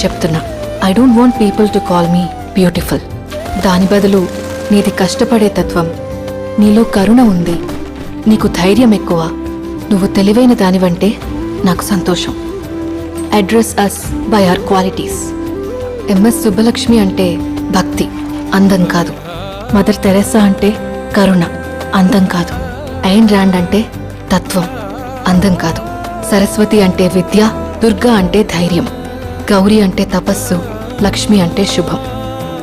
చెప్తున్నా. I don't want people to call me beautiful. దాని బదులు నీది కష్టపడే తత్వం, నీలో కరుణ ఉంది, నీకు ధైర్యం ఎక్కువ, నువ్వు తెలివైన దానివంటే నాకు సంతోషం. Address us by our qualities. MS Subbulakshmi అంటే భక్తి, అందం కాదు. మదర్ తెరెసా అంటే కరుణ, అందం కాదు. ఐన్ ర్యాండ్ అంటే తత్వం, అందం కాదు. సరస్వతి అంటే విద్య, దుర్గా అంటే ధైర్యం, గౌరీ అంటే తపస్సు, లక్ష్మి అంటే శుభం.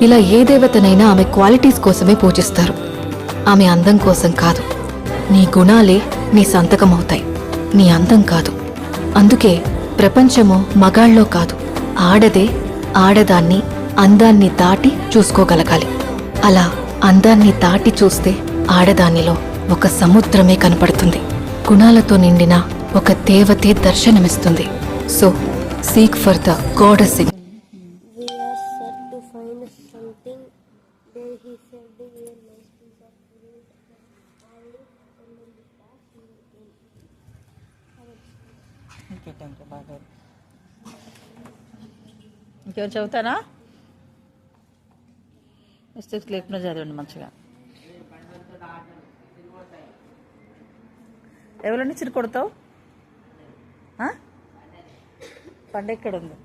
ఇలా ఏ దేవతనైనా ఆమె క్వాలిటీస్ కోసమే పూజిస్తారు, ఆమె అందం కోసం కాదు. నీ గుణాలే నీ సంతకమవుతాయి, నీ అందం కాదు. అందుకే ప్రపంచము మగాళ్ళలో కాదు, ఆడదే ఆడదాన్ని అందాన్ని దాటి చూసుకోగలగాలి. అలా అందాన్ని దాటి చూస్తే ఆడదానిలో ఒక సముద్రమే కనపడుతుంది, గుణాలతో నిండిన ఒక దేవతే దర్శనమిస్తుంది. So seek for the goddess in. We are set to find something. There he said, "Here, nice piece of fruit." I looked and then the task came. ఇంకేంటంటే బాగా ఇంకెవరు చదువుతారా? మిస్టేక్స్ లేకుండా చదవండి మంచిగా. ఎవరన్నా చిరు కొడతావు? పండు ఎక్కడ ఉంది?